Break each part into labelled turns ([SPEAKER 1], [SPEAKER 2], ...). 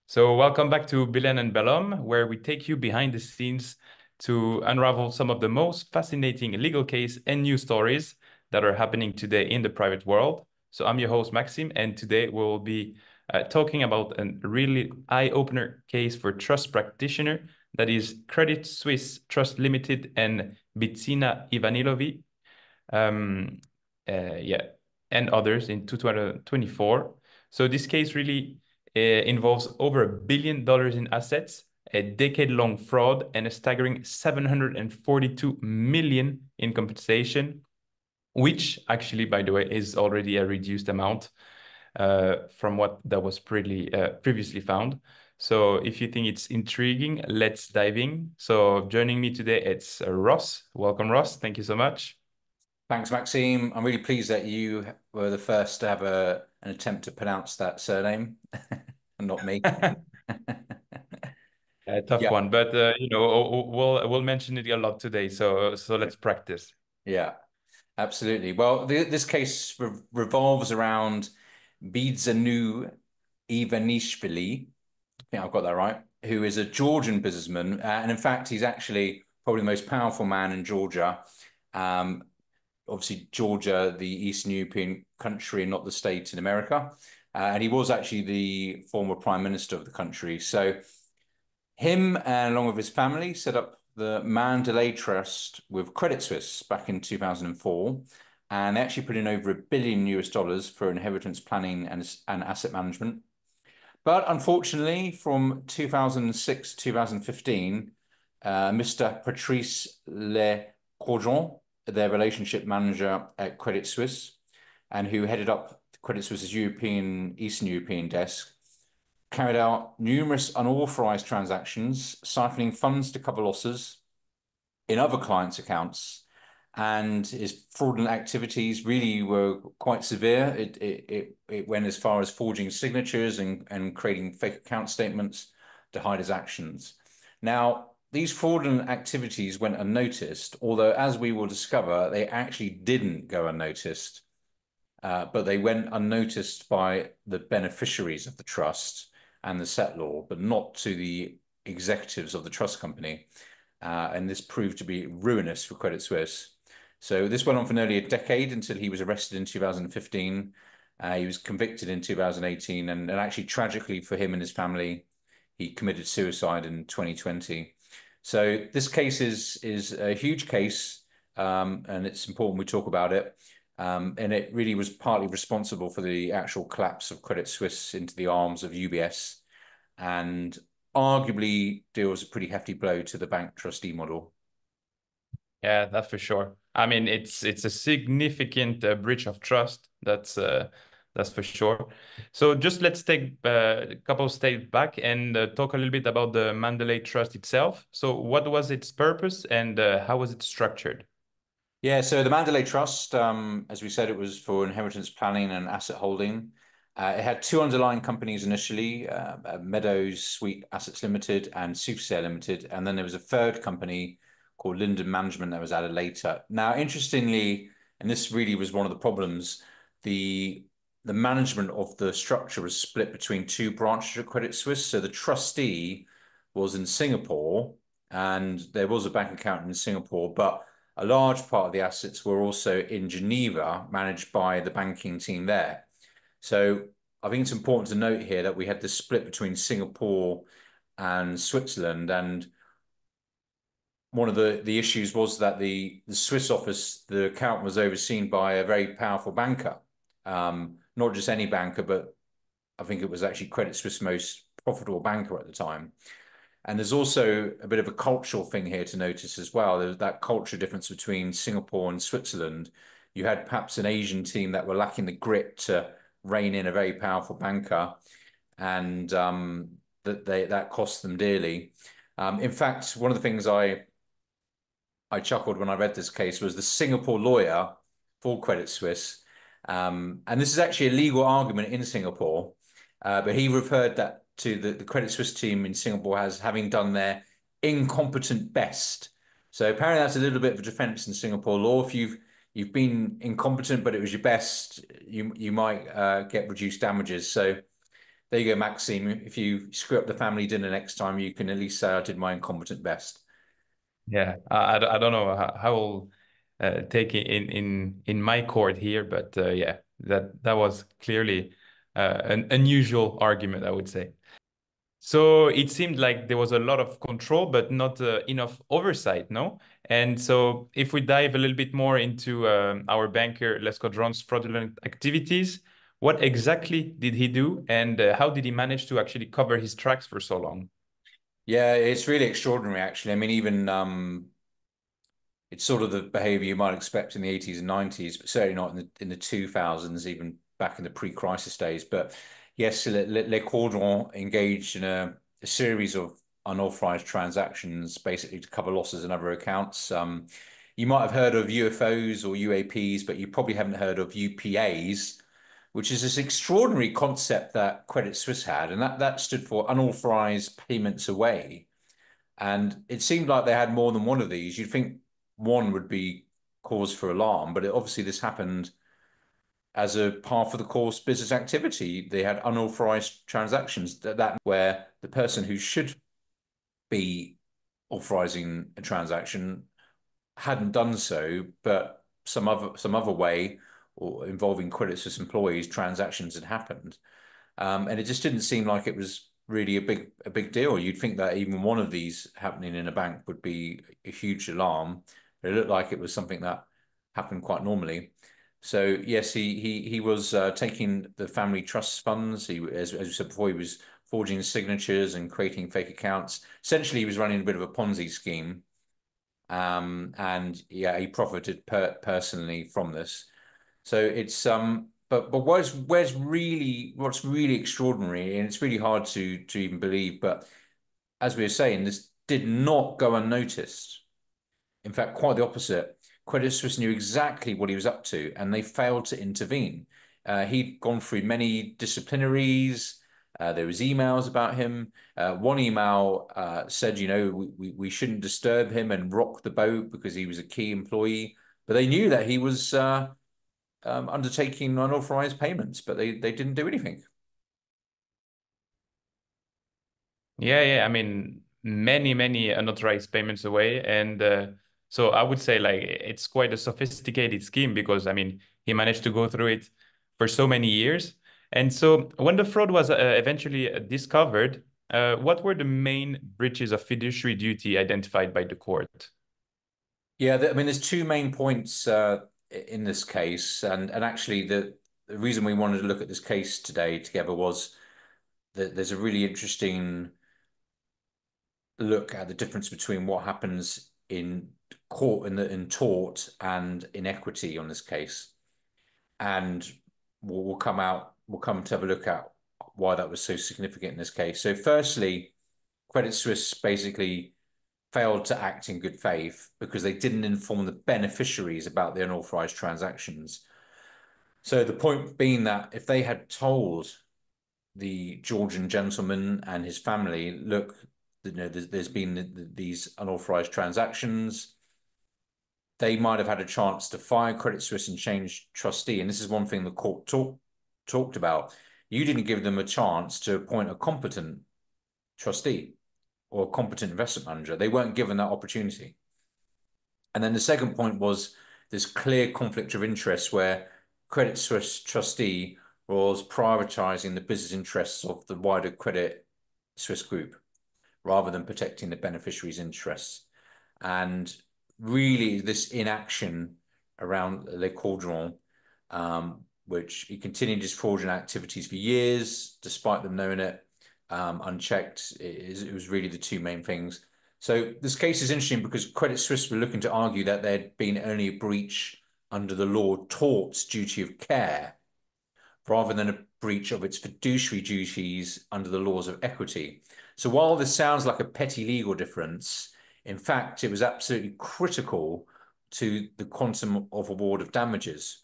[SPEAKER 1] So, welcome back to Billen Belhomme, where we take you behind the scenes to unravel some of the most fascinating legal case and news stories that are happening today in the private world. So, I'm your host, Maxime, and today we'll be talking about a really eye-opener case for trust practitioner that is Credit Suisse Trust Limited and Bidzina Ivanishvili, um, yeah, and others in 2024. So this case really involves over $1 billion in assets, a decade-long fraud, and a staggering 742 million in compensation, which actually, by the way, is already a reduced amount from what that was previously found. So if you think it's intriguing, let's dive in. So joining me today, it's Ross. Welcome, Ross. Thank you so much.
[SPEAKER 2] Thanks, Maxime. I'm really pleased that you were the first to have an attempt to pronounce that surname and not me.
[SPEAKER 1] A tough
[SPEAKER 2] Yeah,
[SPEAKER 1] one, but we'll mention it a lot today. So let's practice.
[SPEAKER 2] yeah, absolutely. Well, this case revolves around Bidzina Ivanishvili. I think I've got that right. Who is a Georgian businessman, and in fact, he's actually probably the most powerful man in Georgia. Um, Obviously, Georgia, the Eastern European country, and not the state in America. And he was actually the former prime minister of the country. So him, and along with his family, set up the Mandalay Trust with Credit Suisse back in 2004. And they actually put in over $1 billion for inheritance planning and asset management. But unfortunately, from 2006 to 2015, Mr. Patrice Le Courgeon, their relationship manager at Credit Suisse, and who headed up Credit Suisse's Eastern European desk, carried out numerous unauthorized transactions, siphoning funds to cover losses in other clients' accounts, and his fraudulent activities really were quite severe. It went as far as forging signatures and creating fake account statements to hide his actions. Now, these fraudulent activities went unnoticed, although, as we will discover, they actually didn't go unnoticed, but they went unnoticed by the beneficiaries of the trust and the settlor, but not to the executives of the trust company. And this proved to be ruinous for Credit Suisse. So this went on for nearly a decade until he was arrested in 2015. He was convicted in 2018, and actually tragically for him and his family, he committed suicide in 2020. So this case is a huge case, and it's important we talk about it. And it really was partly responsible for the actual collapse of Credit Suisse into the arms of UBS, and arguably deals a pretty hefty blow to the bank trustee model.
[SPEAKER 1] Yeah, that's for sure. I mean, it's a significant breach of trust. That's for sure. So just let's take a couple of steps back and talk a little bit about the Mandalay Trust itself. So what was its purpose and how was it structured?
[SPEAKER 2] Yeah, so the Mandalay Trust, as we said, it was for inheritance planning and asset holding. It had two underlying companies initially, Meadows Sweet Assets Limited and Soothsayer Limited. And then there was a third company called Linden Management that was added later. Now, interestingly, and this really was one of the problems, the the management of the structure was split between two branches of Credit Suisse. So the trustee was in Singapore, and there was a bank account in Singapore, but a large part of the assets were also in Geneva, managed by the banking team there. So I think it's important to note here that we had this split between Singapore and Switzerland, and one of the issues was that the Swiss office, the account was overseen by a very powerful banker, not just any banker, but I think it was actually Credit Suisse most profitable banker at the time. And there's also a bit of a cultural thing here to notice as well. There's that culture difference between Singapore and Switzerland. You had perhaps an Asian team that were lacking the grit to rein in a very powerful banker, and that cost them dearly. In fact, one of the things I chuckled when I read this case was the Singapore lawyer for Credit Suisse, and this is actually a legal argument in Singapore, but he referred that to the Credit Suisse team in Singapore as having done their incompetent best. So apparently that's a little bit of a defense in Singapore law. If you've been incompetent, but it was your best, you might get reduced damages. So there you go, Maxime. If you screw up the family dinner next time, you can at least say I did my incompetent best.
[SPEAKER 1] Yeah, I don't know how I'll take it in my court here, but yeah, that was clearly an unusual argument, I would say. So it seemed like there was a lot of control, but not enough oversight, no? And so if we dive a little bit more into our banker Lescaudron's fraudulent activities, what exactly did he do, and how did he manage to actually cover his tracks for so long?
[SPEAKER 2] Yeah, it's really extraordinary, actually. I mean, even it's sort of the behavior you might expect in the 80s and 90s, but certainly not in the 2000s, even back in the pre-crisis days. But yes, Les Caudrons engaged in a series of unauthorized transactions, basically to cover losses in other accounts. You might have heard of UFOs or UAPs, but you probably haven't heard of UPAs, which is this extraordinary concept that Credit Suisse had, and that stood for unauthorized payments away. And it seemed like they had more than one of these. You'd think one would be cause for alarm, but obviously this happened as a part of the course business activity. They had unauthorized transactions that where the person who should be authorizing a transaction hadn't done so, but some other way or involving Credit Suisse employees, transactions had happened. And it just didn't seem like it was really a big deal. You'd think that even one of these happening in a bank would be a huge alarm. It looked like it was something that happened quite normally. So yes, he was taking the family trust funds. As we said before, he was forging signatures and creating fake accounts. Essentially, he was running a bit of a Ponzi scheme. And yeah, he profited personally from this. So it's but what's really extraordinary, and it's really hard to even believe, but as we were saying, this did not go unnoticed. In fact, quite the opposite. Credit Suisse knew exactly what he was up to, and they failed to intervene. He'd gone through many disciplinaries. There was emails about him. One email said, we shouldn't disturb him and rock the boat because he was a key employee. But they knew that he was undertaking unauthorized payments, but they didn't do anything.
[SPEAKER 1] Yeah. I mean, many unauthorized payments away. And so I would say like it's quite a sophisticated scheme because I mean, he managed to go through it for so many years. And so when the fraud was eventually discovered, what were the main breaches of fiduciary duty identified by the court?
[SPEAKER 2] Yeah, I mean, there's two main points in this case, and actually the reason we wanted to look at this case today together was that there's a really interesting look at the difference between what happens in court in tort and in equity on this case, and we'll come to have a look at why that was so significant in this case. So, firstly, Credit Suisse basically failed to act in good faith because they didn't inform the beneficiaries about the unauthorized transactions. So the point being that if they had told the Georgian gentleman and his family, look, there's been these unauthorized transactions, they might have had a chance to fire Credit Suisse and change trustee. And this is one thing the court talked about. You didn't give them a chance to appoint a competent trustee or a competent investment manager. They weren't given that opportunity. And then the second point was this clear conflict of interest where Credit Suisse trustee was prioritizing the business interests of the wider Credit Suisse group rather than protecting the beneficiaries' interests. And really, this inaction around Les Caudrons, which he continued his fraudulent activities for years, despite them knowing it, unchecked. It was really the two main things. So this case is interesting because Credit Suisse were looking to argue that there had been only a breach under the law tort's duty of care, rather than a breach of its fiduciary duties under the laws of equity. So while this sounds like a petty legal difference, in fact, it was absolutely critical to the quantum of award of damages.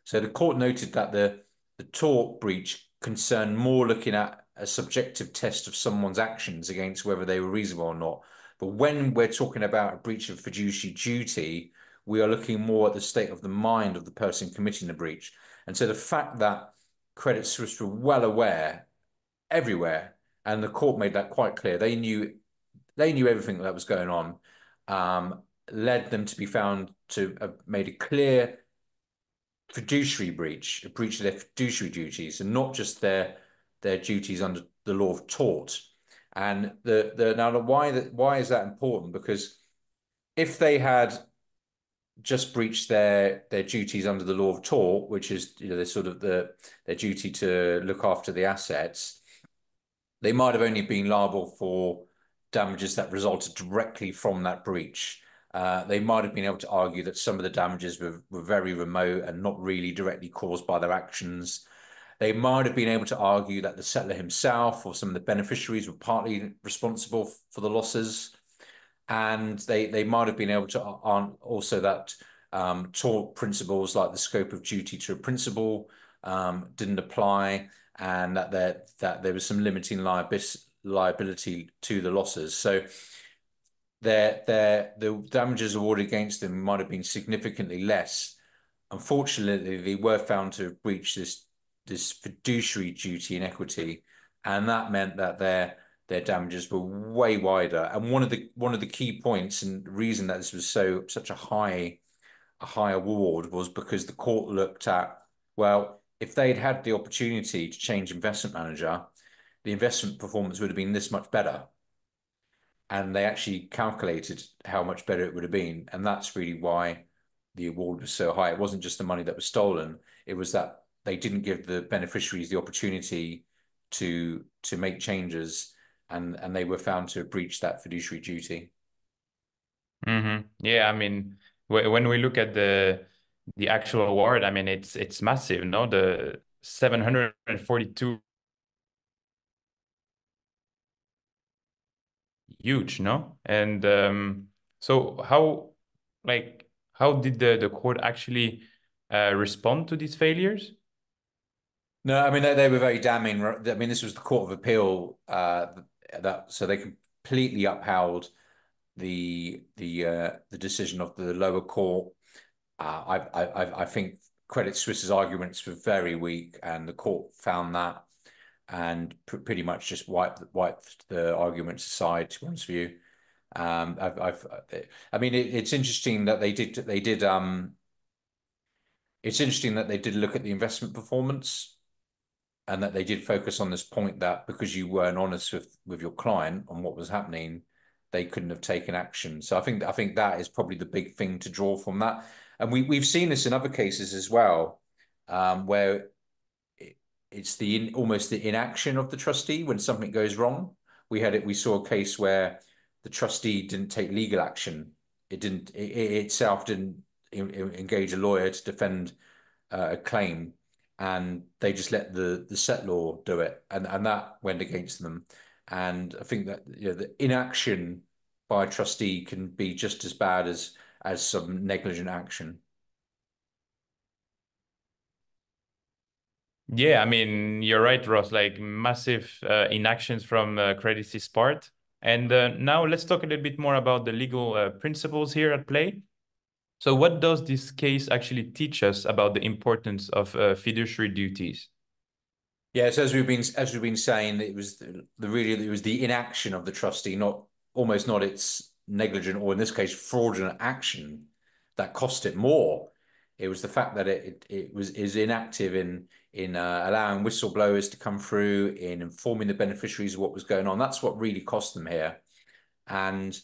[SPEAKER 2] So the court noted that the tort breach concerned more looking at a subjective test of someone's actions against whether they were reasonable or not. But when we're talking about a breach of fiduciary duty, we are looking more at the state of the mind of the person committing the breach. And so the fact that Credit Suisse were well aware everywhere, and the court made that quite clear. They knew everything that was going on, led them to be found to have made a clear fiduciary breach, a breach of their fiduciary duties, and not just their duties under the law of tort. And why is that important? Because if they had just breached their duties under the law of tort, which is their duty to look after the assets, they might have only been liable for damages that resulted directly from that breach. They might have been able to argue that some of the damages were very remote and not really directly caused by their actions. They might have been able to argue that the settler himself or some of the beneficiaries were partly responsible for the losses. And they might have been able to also that tort principles like the scope of duty to a principal didn't apply, and that there was some limiting liability to the losses. So the damages awarded against them might have been significantly less. Unfortunately, they were found to have breached this fiduciary duty in equity, and that meant that their damages were way wider. And one of the key points and reason that this was such a high award was because the court looked at, well, if they'd had the opportunity to change investment manager, the investment performance would have been this much better. And they actually calculated how much better it would have been. And that's really why the award was so high. It wasn't just the money that was stolen. It was that they didn't give the beneficiaries the opportunity to make changes, and they were found to have breached that fiduciary duty.
[SPEAKER 1] Yeah, I mean, when we look at the actual award, I mean, it's massive, no? The 742, huge, no? And so how did the court actually respond to these failures?
[SPEAKER 2] No, I mean they were very damning. I mean, this was the Court of Appeal that so they completely upheld the decision of the lower court. I think Credit Suisse's arguments were very weak, and the court found that and pretty much just wiped the arguments aside. To be honest with you, I mean, it's interesting that it's interesting that they did look at the investment performance, and that they did focus on this point that because you weren't honest with your client on what was happening, they couldn't have taken action. So I think that is probably the big thing to draw from that. And we've seen this in other cases as well, where it's almost the inaction of the trustee when something goes wrong. We saw a case where the trustee didn't take legal action. It itself didn't engage a lawyer to defend a claim, and they just let the settlor do it, and that went against them. And I think that the inaction by a trustee can be just as bad as some negligent action.
[SPEAKER 1] Yeah, I mean, you're right, Ross, like massive inactions from Credit Suisse part. And now let's talk a little bit more about the legal principles here at play. So what does this case actually teach us about the importance of fiduciary duties?
[SPEAKER 2] Yeah, so as we've been saying, it was the inaction of the trustee, not its negligent, or in this case fraudulent action, that cost it more. It was the fact that it is inactive in allowing whistleblowers to come through, in informing the beneficiaries of what was going on. That's what really cost them here. And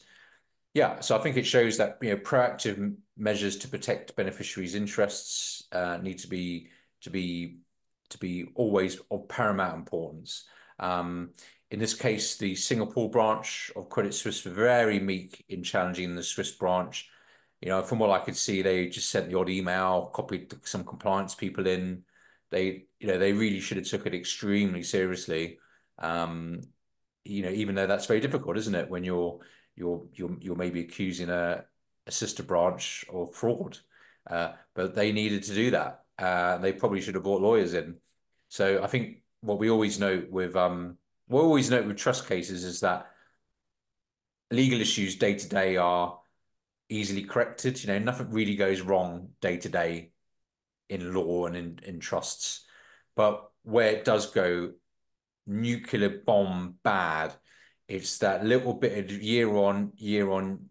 [SPEAKER 2] yeah, so I think it shows that proactive measures to protect beneficiaries' interests need to be always of paramount importance. In this case, the Singapore branch of Credit Suisse were very meek in challenging the Swiss branch. From what I could see, they just sent the odd email, copied some compliance people in. They really should have took it extremely seriously. Even though that's very difficult, isn't it? When you're maybe accusing a sister branch of fraud, but they needed to do that. They probably should have brought lawyers in. So I think what we always note with trust cases is that legal issues day to day are easily corrected. Nothing really goes wrong day to day in law and in trusts. But where it does go nuclear bomb bad. It's that little bit of year on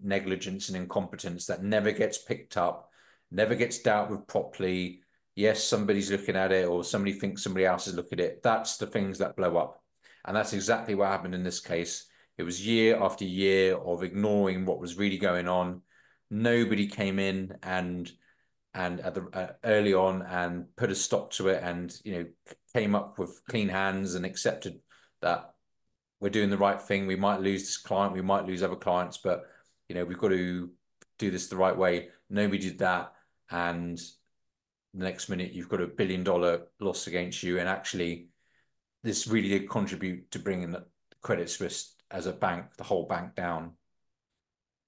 [SPEAKER 2] negligence and incompetence that never gets picked up, never gets dealt with properly. Yes, somebody's looking at it, or somebody thinks somebody else is looking at it. That's the things that blow up. And that's exactly what happened in this case. It was year after year of ignoring what was really going on. Nobody came in and at the early on and put a stop to it, and came up with clean hands and accepted that we're doing the right thing. We might lose this client, we might lose other clients, but we've got to do this the right way. Nobody did that, and the next minute you've got $1 billion loss against you, and actually this really did contribute to bringing the Credit Suisse as a bank, the whole bank, down.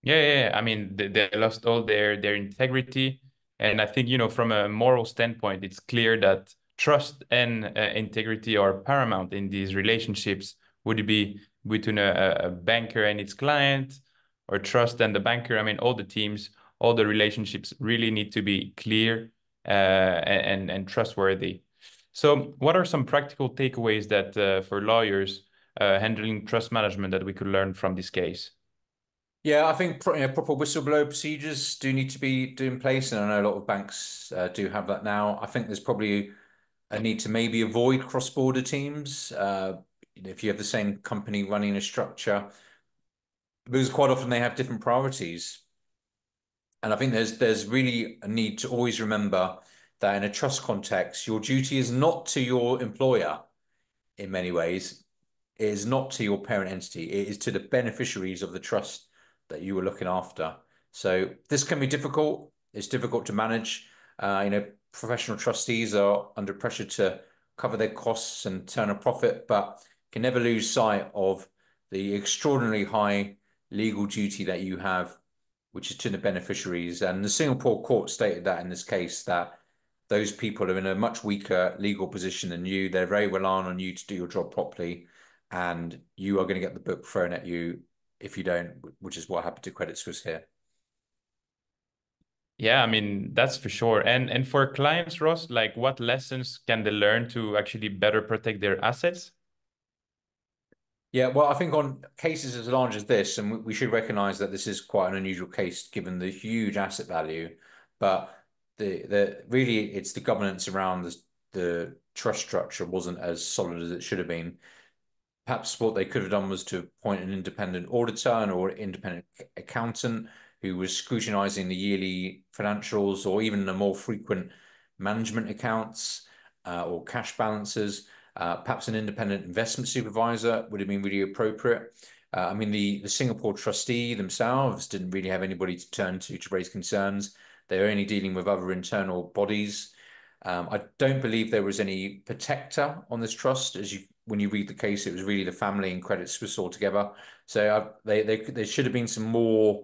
[SPEAKER 1] Yeah. I mean, they lost all their integrity, and I think from a moral standpoint, it's clear that trust and integrity are paramount in these relationships. Would it be between a banker and its client, or trust and the banker? I mean, all the teams, all the relationships really need to be clear and trustworthy. So, what are some practical takeaways that for lawyers handling trust management that we could learn from this case?
[SPEAKER 2] Yeah, I think proper whistleblower procedures do need to be in place, and I know a lot of banks do have that now. I think there's probably a need to maybe avoid cross-border teams if you have the same company running a structure, because quite often they have different priorities. And I think there's really a need to always remember that in a trust context, your duty is not to your employer in many ways. It is not to your parent entity. It is to the beneficiaries of the trust that you were looking after. So this can be difficult. It's difficult to manage. Professional trustees are under pressure to cover their costs and turn a profit, but can never lose sight of the extraordinarily high legal duty that you have, which is to the beneficiaries. And the Singapore court stated that in this case, that those people are in a much weaker legal position than you. They're very reliant on you to do your job properly, and you are going to get the book thrown at you if you don't, which is what happened to Credit Suisse here.
[SPEAKER 1] Yeah, I mean, that's for sure. And for clients, Ross, like what lessons can they learn to actually better protect their assets?
[SPEAKER 2] Yeah, well, I think on cases as large as this, and we should recognize that this is quite an unusual case given the huge asset value, but the really it's the governance around the trust structure wasn't as solid as it should have been. Perhaps what they could have done was to appoint an independent auditor or independent accountant who was scrutinizing the yearly financials or even the more frequent management accounts or cash balances. Perhaps an independent investment supervisor would have been really appropriate. I mean, the Singapore trustee themselves didn't really have anybody to turn to raise concerns. They're only dealing with other internal bodies. I don't believe there was any protector on this trust. When you read the case, it was really the family and Credit Suisse all together. So there should have been some more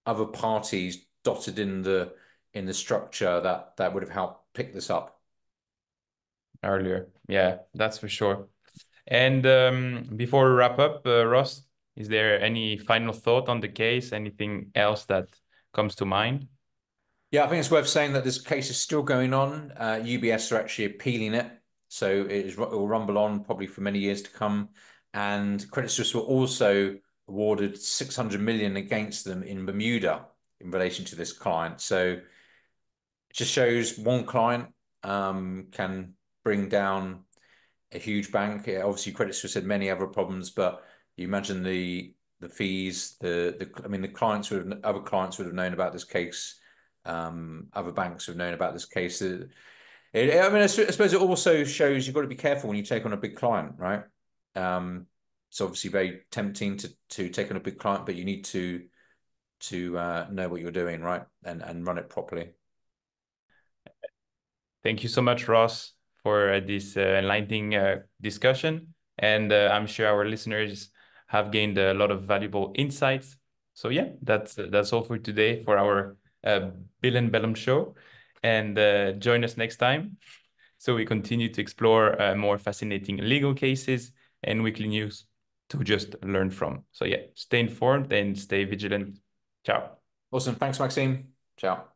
[SPEAKER 2] other parties dotted in the structure that would have helped pick this up.
[SPEAKER 1] Earlier. Yeah, that's for sure. And before we wrap up, Ross, is there any final thought on the case? Anything else that comes to mind?
[SPEAKER 2] Yeah, I think it's worth saying that this case is still going on. UBS are actually appealing it, so it will rumble on probably for many years to come. And Credit Suisse were also awarded 600 million against them in Bermuda in relation to this client. So it just shows one client can bring down a huge bank. Obviously, Credit Suisse had many other problems, but you imagine the fees, I mean, the clients other clients would have known about this case. Other banks have known about this case. I mean, I suppose it also shows you've got to be careful when you take on a big client, right? It's obviously very tempting to take on a big client, but you need to know what you're doing, right, and run it properly.
[SPEAKER 1] Thank you so much, Ross, for this enlightening discussion. And I'm sure our listeners have gained a lot of valuable insights. So yeah, that's all for today for our Billen Belhomme show. And join us next time so we continue to explore more fascinating legal cases and weekly news to just learn from. So yeah, stay informed and stay vigilant. Ciao.
[SPEAKER 2] Awesome. Thanks, Maxime. Ciao.